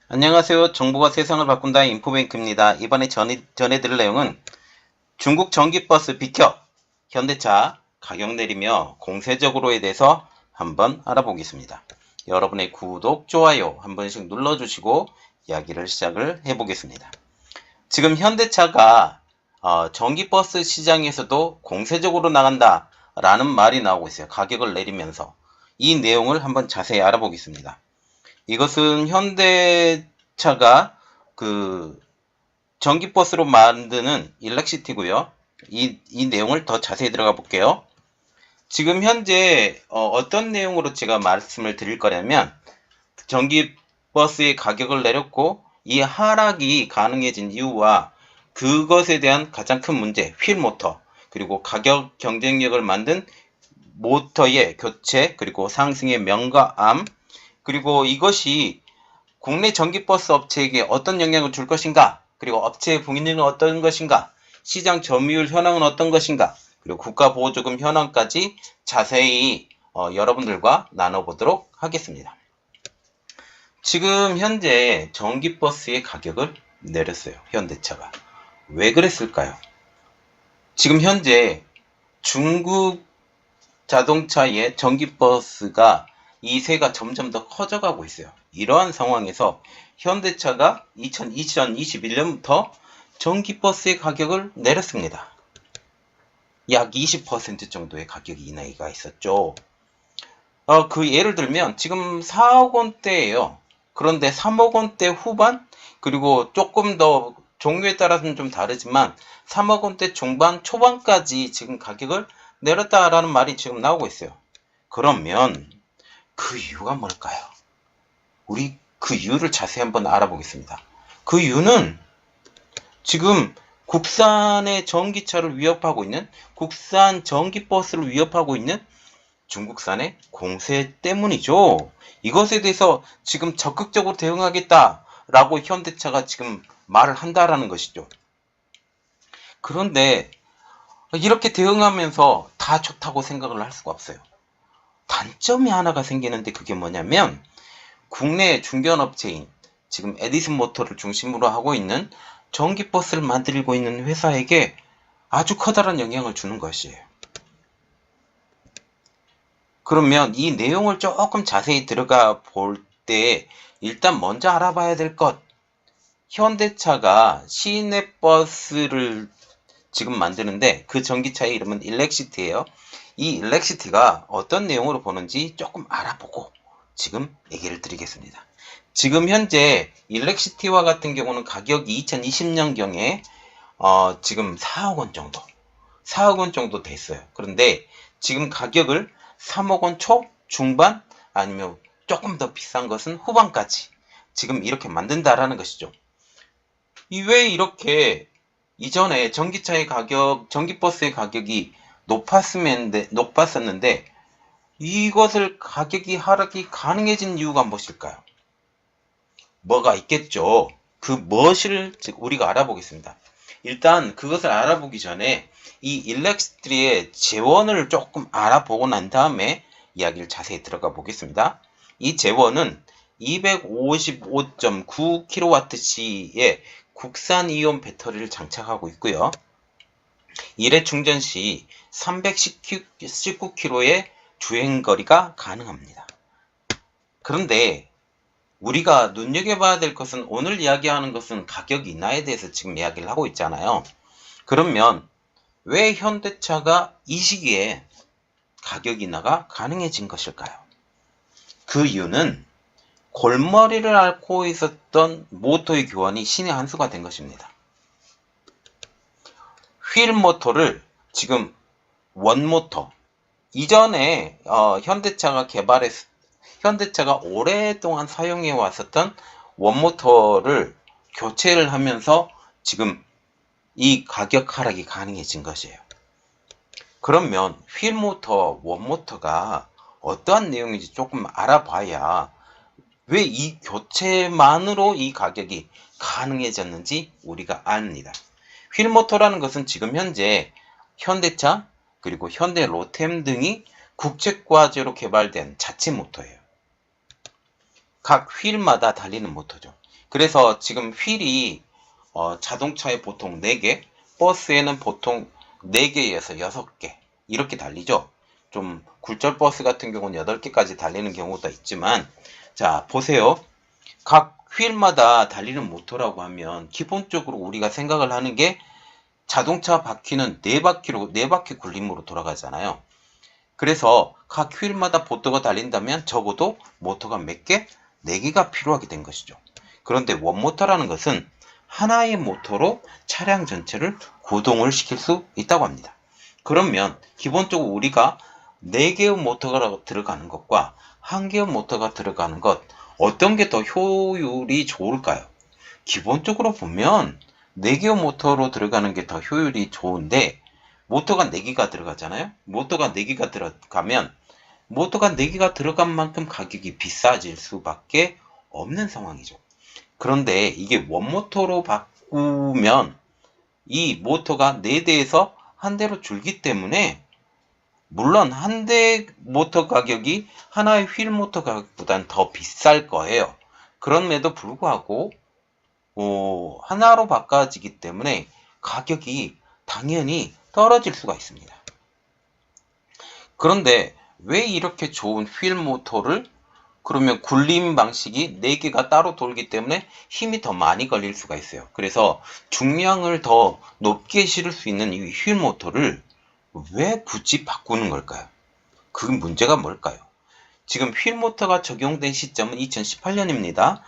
안녕하세요. 정보가 세상을 바꾼다 인포뱅크입니다. 이번에 전해드릴 내용은 중국 전기버스 비켜! 현대차 가격 내리며 공세적으로에 대해서 한번 알아보겠습니다. 여러분의 구독, 좋아요 한 번씩 눌러주시고 이야기를 시작을 해보겠습니다. 지금 현대차가 전기버스 시장에서도 공세적으로 나간다 라는 말이 나오고 있어요. 가격을 내리면서. 이 내용을 한번 자세히 알아보겠습니다. 이것은 현대차가 그 전기버스로 만드는 일렉시티고요. 이 내용을 더 자세히 들어가 볼게요. 지금 현재 어떤 내용으로 제가 말씀을 드릴 거냐면 전기버스의 가격을 내렸고 이 하락이 가능해진 이유와 그것에 대한 가장 큰 문제, 휠모터, 그리고 가격 경쟁력을 만든 모터의 교체, 그리고 상승의 명가암, 그리고 이것이 국내 전기버스 업체에게 어떤 영향을 줄 것인가, 그리고 업체의 분위기는 어떤 것인가, 시장 점유율 현황은 어떤 것인가, 그리고 국가보조금 현황까지 자세히 여러분들과 나눠보도록 하겠습니다. 지금 현재 전기버스의 가격을 내렸어요. 현대차가. 왜 그랬을까요? 지금 현재 중국 자동차의 전기버스가 이 세가 점점 더 커져가고 있어요. 이러한 상황에서 현대차가 2021년부터 전기버스의 가격을 내렸습니다. 약 20% 정도의 가격 인하가 있었죠. 그 예를 들면 지금 4억 원대예요. 그런데 3억 원대 후반, 그리고 조금 더 종류에 따라서는 좀 다르지만 3억 원대 중반, 초반까지 지금 가격을 내렸다라는 말이 지금 나오고 있어요. 그러면 그 이유가 뭘까요? 우리 그 이유를 자세히 한번 알아보겠습니다. 그 이유는 지금 국산의 전기차를 위협하고 있는, 국산 전기버스를 위협하고 있는 중국산의 공세 때문이죠. 이것에 대해서 지금 적극적으로 대응하겠다라고 현대차가 지금 말을 한다라는 것이죠. 그런데 이렇게 대응하면서 다 좋다고 생각을 할 수가 없어요. 단점이 하나가 생기는데 그게 뭐냐면 국내 중견업체인 지금 에디슨 모터를 중심으로 하고 있는 전기버스를 만들고 있는 회사에게 아주 커다란 영향을 주는 것이에요. 그러면 이 내용을 조금 자세히 들어가 볼 때 일단 먼저 알아봐야 될 것, 현대차가 시내버스를 지금 만드는데 그 전기차의 이름은 일렉시티예요. 이 일렉시티가 어떤 내용으로 보는지 조금 알아보고 지금 얘기를 드리겠습니다. 지금 현재 일렉시티와 같은 경우는 가격이 2020년경에 지금 4억 원 정도, 4억 원 정도 됐어요. 그런데 지금 가격을 3억 원 초, 중반, 아니면 조금 더 비싼 것은 후반까지 지금 이렇게 만든다라는 것이죠. 왜 이렇게 이전에 전기차의 가격, 전기버스의 가격이 높았었는데 이것을 가격이 하락이 가능해진 이유가 무엇일까요? 뭐가 있겠죠. 그 무엇을 우리가 알아보겠습니다. 일단 그것을 알아보기 전에 이 일렉트리의 재원을 조금 알아보고 난 다음에 이야기를 자세히 들어가 보겠습니다. 이 재원은 255.9kWh의 국산 이온 배터리를 장착하고 있고요. 1회 충전 시 319km의 주행거리가 가능합니다. 그런데 우리가 눈여겨봐야 될 것은, 오늘 이야기하는 것은 가격 인하에 대해서 지금 이야기를 하고 있잖아요. 그러면 왜 현대차가 이 시기에 가격 인하가 가능해진 것일까요? 그 이유는 골머리를 앓고 있었던 모터의 교환이 신의 한 수가 된 것입니다. 휠 모터를 지금 원모터, 이전에 현대차가 오랫동안 사용해 왔었던 원모터를 교체를 하면서 지금 이 가격 하락이 가능해진 것이에요. 그러면 휠모터, 원모터가 어떠한 내용인지 조금 알아봐야 왜 이 교체만으로 이 가격이 가능해졌는지 우리가 압니다. 휠모터라는 것은 지금 현재 현대차, 그리고 현대 로템 등이 국책과제로 개발된 자체 모터예요. 각 휠마다 달리는 모터죠. 그래서 지금 휠이 자동차에 보통 4개, 버스에는 보통 4개에서 6개 이렇게 달리죠. 좀 굴절 버스 같은 경우는 8개까지 달리는 경우도 있지만, 자 보세요. 각 휠마다 달리는 모터라고 하면 기본적으로 우리가 생각을 하는 게 자동차 바퀴는 4바퀴 굴림으로 돌아가잖아요. 그래서 각 휠마다 모터가 달린다면 적어도 모터가 몇 개? 4개가 필요하게 된 것이죠. 그런데 원모터라는 것은 하나의 모터로 차량 전체를 구동을 시킬 수 있다고 합니다. 그러면 기본적으로 우리가 4개의 모터가 들어가는 것과 1개의 모터가 들어가는 것, 어떤 게 더 효율이 좋을까요? 기본적으로 보면 4개의 모터로 들어가는 게 더 효율이 좋은데, 모터가 4개가 들어가잖아요. 모터가 4개가 들어가면 모터가 4개가 들어간 만큼 가격이 비싸질 수밖에 없는 상황이죠. 그런데 이게 원모터로 바꾸면 이 모터가 4대에서 1대로 줄기 때문에, 물론 한 대 모터 가격이 하나의 휠 모터 가격보다는 더 비쌀 거예요. 그럼에도 불구하고 하나로 바꿔지기 때문에 가격이 당연히 떨어질 수가 있습니다. 그런데 왜 이렇게 좋은 휠 모터를, 그러면 굴림 방식이 4개가 따로 돌기 때문에 힘이 더 많이 걸릴 수가 있어요. 그래서 중량을 더 높게 실을 수 있는 이 휠 모터를 왜 굳이 바꾸는 걸까요? 그 문제가 뭘까요? 지금 휠 모터가 적용된 시점은 2018년입니다.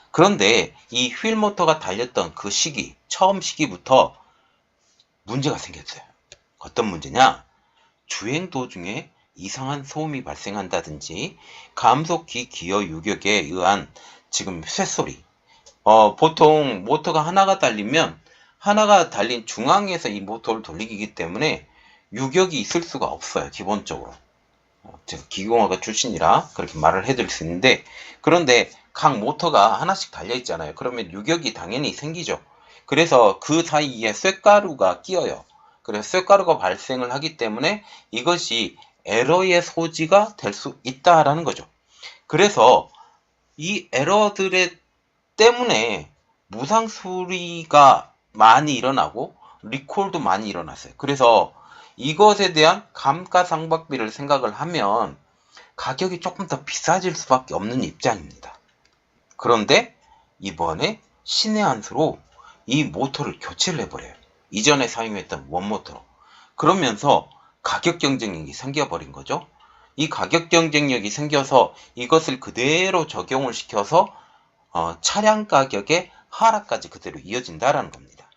그런데 이 휠 모터가 달렸던 그 시기, 처음 시기부터 문제가 생겼어요. 어떤 문제냐? 주행 도중에 이상한 소음이 발생한다든지 감속기 기어 유격에 의한 지금 쇳소리. 보통 모터가 하나가 달리면 하나가 달린 중앙에서 이 모터를 돌리기 때문에 유격이 있을 수가 없어요. 기본적으로. 제가 기계공학과 출신이라 그렇게 말을 해드릴 수 있는데, 그런데 각 모터가 하나씩 달려 있잖아요. 그러면 유격이 당연히 생기죠. 그래서 그 사이에 쇳가루가 끼어요. 그래서 쇳가루가 발생을 하기 때문에 이것이 에러의 소지가 될 수 있다라는 거죠. 그래서 이 에러들의 때문에 무상 수리가 많이 일어나고 리콜도 많이 일어났어요. 그래서 이것에 대한 감가상각비를 생각을 하면 가격이 조금 더 비싸질 수밖에 없는 입장입니다. 그런데 이번에 신의 한 수로 이 모터를 교체를 해버려요. 이전에 사용했던 원모터로. 그러면서 가격 경쟁력이 생겨버린 거죠. 이 가격 경쟁력이 생겨서 이것을 그대로 적용을 시켜서 차량 가격의 하락까지 그대로 이어진다라는 겁니다.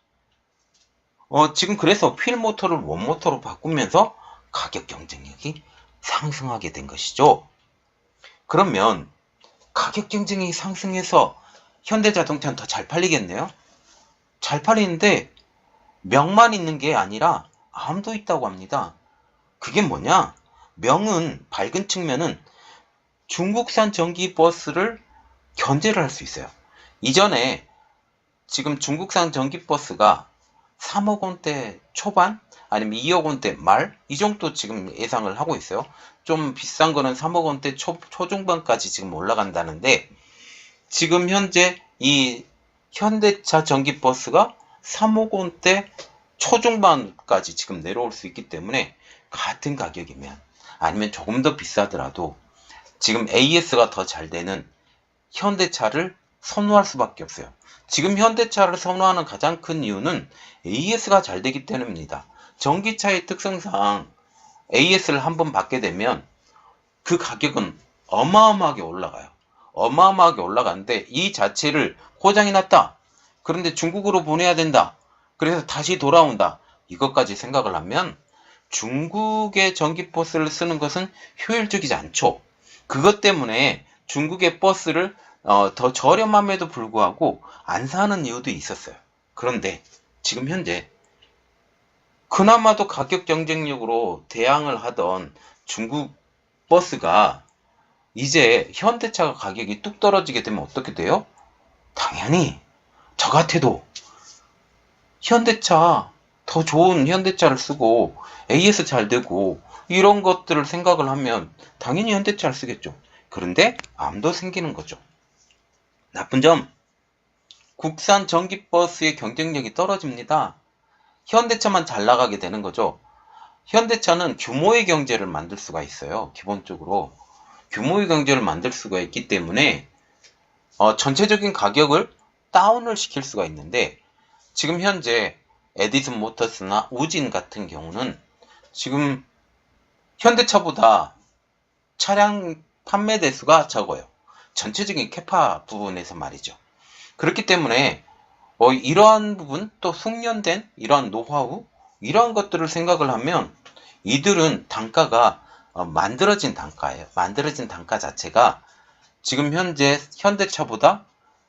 지금 그래서 휠 모터를 원모터로 바꾸면서 가격 경쟁력이 상승하게 된 것이죠. 그러면 가격 경쟁이 상승해서 현대자동차는 더 잘 팔리겠네요? 잘 팔리는데 명만 있는 게 아니라 암도 있다고 합니다. 그게 뭐냐? 명은 밝은 측면은 중국산 전기버스를 견제를 할 수 있어요. 이전에 지금 중국산 전기버스가 3억 원대 초반 아니면 2억 원대 말 이 정도 지금 예상을 하고 있어요. 좀 비싼 거는 3억 원대 초중반까지 지금 올라간다는데, 지금 현재 이 현대차 전기버스가 3억 원대 초중반까지 지금 내려올 수 있기 때문에 같은 가격이면, 아니면 조금 더 비싸더라도 지금 AS가 더 잘 되는 현대차를 선호할 수밖에 없어요. 지금 현대차를 선호하는 가장 큰 이유는 AS가 잘 되기 때문입니다. 전기차의 특성상 AS를 한번 받게 되면 그 가격은 어마어마하게 올라가요. 어마어마하게 올라가는데 이 자체를 고장이 났다. 그런데 중국으로 보내야 된다. 그래서 다시 돌아온다. 이것까지 생각을 하면 중국의 전기버스를 쓰는 것은 효율적이지 않죠. 그것 때문에 중국의 버스를 더 저렴함에도 불구하고 안 사는 이유도 있었어요. 그런데 지금 현재 그나마도 가격 경쟁력으로 대항을 하던 중국 버스가 이제 현대차가 가격이 뚝 떨어지게 되면 어떻게 돼요? 당연히 저 같아도 현대차, 더 좋은 현대차를 쓰고 AS 잘 되고 이런 것들을 생각을 하면 당연히 현대차를 쓰겠죠. 그런데 암도 생기는 거죠. 나쁜 점, 국산 전기버스의 경쟁력이 떨어집니다. 현대차만 잘 나가게 되는 거죠. 현대차는 규모의 경제를 만들 수가 있어요. 기본적으로 규모의 경제를 만들 수가 있기 때문에 전체적인 가격을 다운을 시킬 수가 있는데, 지금 현재 에디슨 모터스나 우진 같은 경우는 지금 현대차보다 차량 판매 대수가 적어요. 전체적인 캐파 부분에서 말이죠. 그렇기 때문에 이러한 부분, 또 숙련된 이러한 노하우, 이러한 것들을 생각을 하면 이들은 단가가 만들어진 단가예요. 만들어진 단가 자체가 지금 현재 현대차보다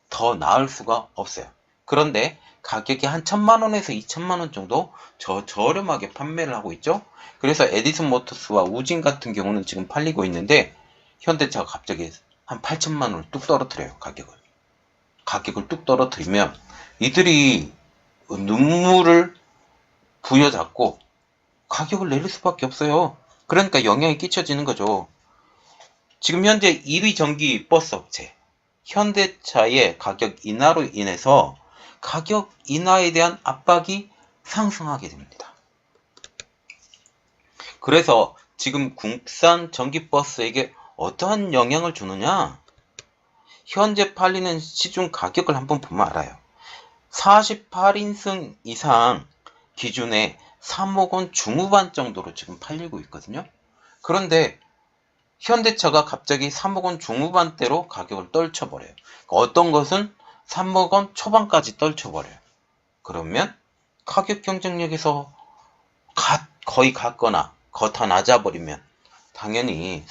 더 나을 수가 없어요. 그런데 가격이 한 1,000만원에서 2,000만원 정도 저렴하게 판매를 하고 있죠. 그래서 에디슨 모터스와 우진 같은 경우는 지금 팔리고 있는데, 현대차가 갑자기 한 8,000만원을 뚝 떨어뜨려요. 가격을 뚝 떨어뜨리면 이들이 눈물을 부여잡고 가격을 내릴 수밖에 없어요. 그러니까 영향이 끼쳐지는 거죠. 지금 현재 2위 전기 버스 업체 현대차의 가격 인하로 인해서 가격 인하에 대한 압박이 상승하게 됩니다. 그래서 지금 국산 전기버스에게 어떠한 영향을 주느냐? 현재 팔리는 시중 가격을 한번 보면 알아요. 48인승 이상 기준에 3억 원 중후반 정도로 지금 팔리고 있거든요. 그런데 현대차가 갑자기 3억 원 중후반대로 가격을 떨쳐버려요. 어떤 것은 3억 원 초반까지 떨쳐버려요. 그러면 가격 경쟁력에서 거의 같거나 더 낮아버리면 당연히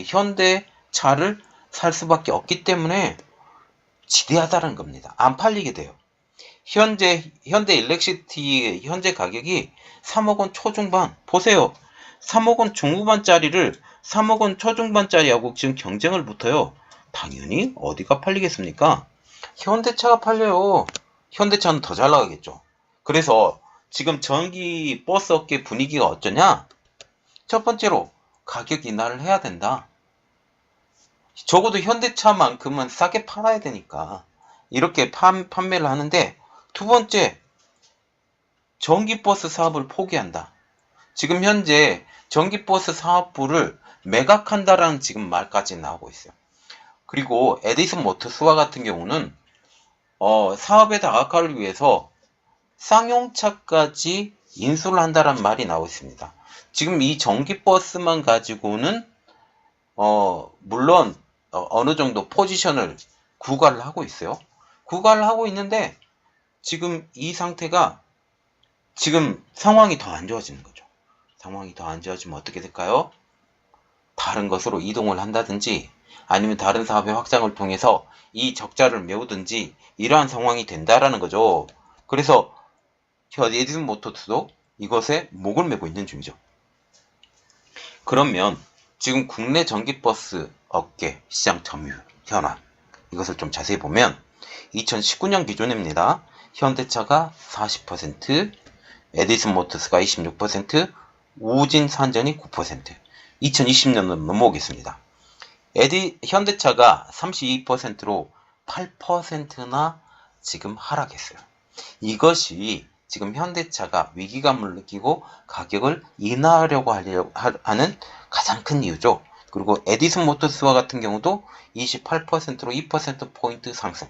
현대차를 살 수밖에 없기 때문에 지대하다는 겁니다. 안 팔리게 돼요. 현대 일렉시티의 현재 가격이 3억 원 초중반, 보세요. 3억 원 중후반짜리를 3억 원 초중반짜리하고 지금 경쟁을 붙어요. 당연히 어디가 팔리겠습니까? 현대차가 팔려요. 현대차는 더 잘 나가겠죠. 그래서 지금 전기 버스 업계 분위기가 어쩌냐? 첫 번째로 가격 인하를 해야 된다. 적어도 현대차만큼은 싸게 팔아야 되니까 이렇게 판매를 하는데, 두 번째, 전기버스 사업을 포기한다. 지금 현재 전기버스 사업부를 매각한다라는 지금 말까지 나오고 있어요. 그리고 에디슨 모터스와 같은 경우는 사업의 다각화를 위해서 쌍용차까지 인수를 한다는 말이 나오고 있습니다. 지금 이 전기버스만 가지고는 물론 어느 정도 포지션을 구가를 하고 있어요. 구가를 하고 있는데 지금 이 상태가 지금 상황이 더 안 좋아지는 거죠. 상황이 더 안 좋아지면 어떻게 될까요? 다른 것으로 이동을 한다든지 아니면 다른 사업의 확장을 통해서 이 적자를 메우든지 이러한 상황이 된다라는 거죠. 그래서 에디슨 모터스도 이것에 목을 메고 있는 중이죠. 그러면 지금 국내 전기버스 업계 시장 점유율 현황, 이것을 좀 자세히 보면 2019년 기준입니다. 현대차가 40%, 에디슨 모터스가 26%, 우진 산전이 9%. 2020년은 넘어오겠습니다. 현대차가 32%로 8%나 지금 하락했어요. 이것이 지금 현대차가 위기감을 느끼고 가격을 인하하려고 하는 가장 큰 이유죠. 그리고 에디슨 모터스와 같은 경우도 28%로 2%포인트 상승.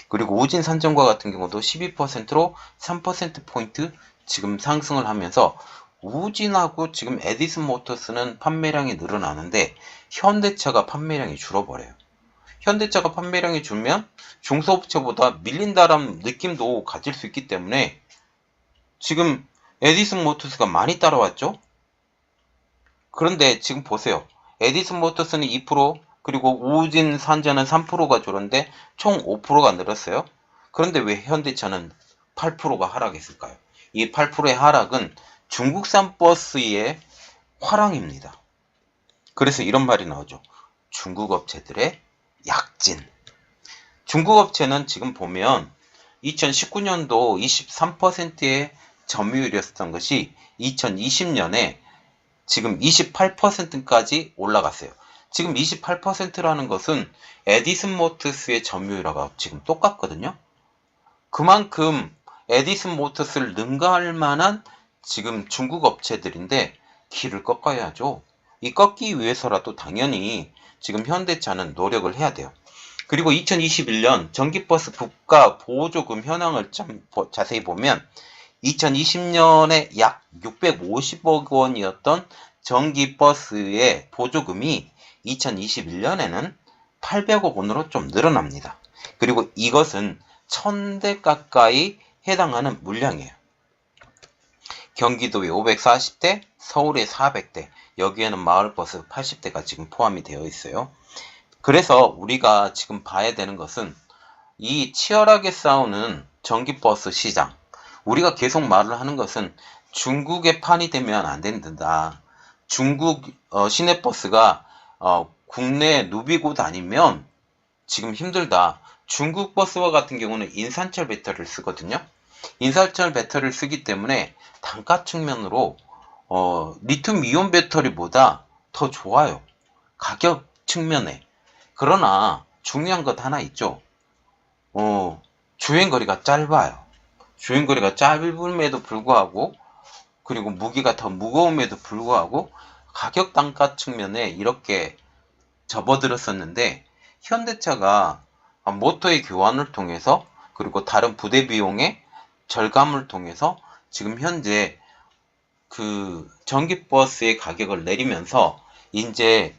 그리고 우진 산전과 같은 경우도 12%로 3%포인트 지금 상승을 하면서 우진하고 지금 에디슨 모터스는 판매량이 늘어나는데 현대차가 판매량이 줄어버려요. 현대차가 판매량이 줄면 중소업체보다 밀린다라는 느낌도 가질 수 있기 때문에 지금 에디슨 모터스가 많이 따라왔죠. 그런데 지금 보세요. 에디슨 모터스는 2%, 그리고 우진 산전은 3%가 줄었는데 총 5%가 늘었어요. 그런데 왜 현대차는 8%가 하락했을까요? 이 8%의 하락은 중국산 버스의 화랑입니다. 그래서 이런 말이 나오죠. 중국 업체들의 약진. 중국 업체는 지금 보면 2019년도 23%의 점유율이었던 것이 2020년에 지금 28%까지 올라갔어요. 지금 28%라는 것은 에디슨 모터스의 점유율하고 지금 똑같거든요. 그만큼 에디슨 모터스를 능가할 만한 지금 중국 업체들인데 길을 꺾어야죠. 이 꺾기 위해서라도 당연히 지금 현대차는 노력을 해야 돼요. 그리고 2021년 전기버스 부가 보조금 현황을 좀 자세히 보면 2020년에 약 650억 원이었던 전기버스의 보조금이 2021년에는 800억 원으로 좀 늘어납니다. 그리고 이것은 1000대 가까이 해당하는 물량이에요. 경기도에 540대, 서울에 400대, 여기에는 마을버스 80대가 지금 포함이 되어 있어요. 그래서 우리가 지금 봐야 되는 것은 이 치열하게 싸우는 전기버스 시장, 우리가 계속 말을 하는 것은 중국의 판이 되면 안 된다. 중국 시내버스가 국내 누비고 다니면 지금 힘들다. 중국 버스와 같은 경우는 인산철 배터리를 쓰거든요. 인산철 배터리를 쓰기 때문에 단가 측면으로 리튬 이온 배터리보다 더 좋아요. 가격 측면에. 그러나 중요한 것 하나 있죠. 주행거리가 짧아요. 주행거리가 짧음에도 불구하고, 그리고 무게가 더 무거움에도 불구하고 가격 단가 측면에 이렇게 접어들었었는데, 현대차가 모터의 교환을 통해서, 그리고 다른 부대 비용의 절감을 통해서 지금 현재 그 전기버스의 가격을 내리면서 이제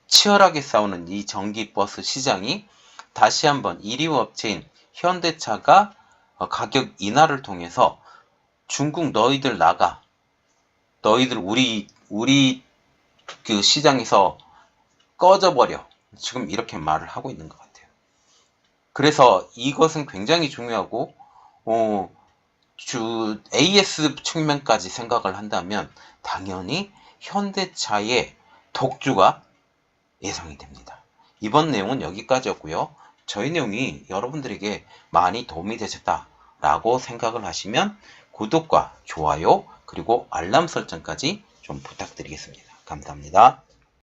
치열하게 싸우는 이 전기버스 시장이 다시 한번 1위 업체인 현대차가 가격 인하를 통해서 중국 너희들 나가, 너희들 우리 그 시장에서 꺼져버려, 지금 이렇게 말을 하고 있는 것 같아요. 그래서 이것은 굉장히 중요하고 AS 측면까지 생각을 한다면 당연히 현대차의 독주가 예상이 됩니다. 이번 내용은 여기까지였고요. 저희 내용이 여러분들에게 많이 도움이 되셨다라고 생각을 하시면 구독과 좋아요 그리고 알람 설정까지 좀 부탁드리겠습니다. 감사합니다.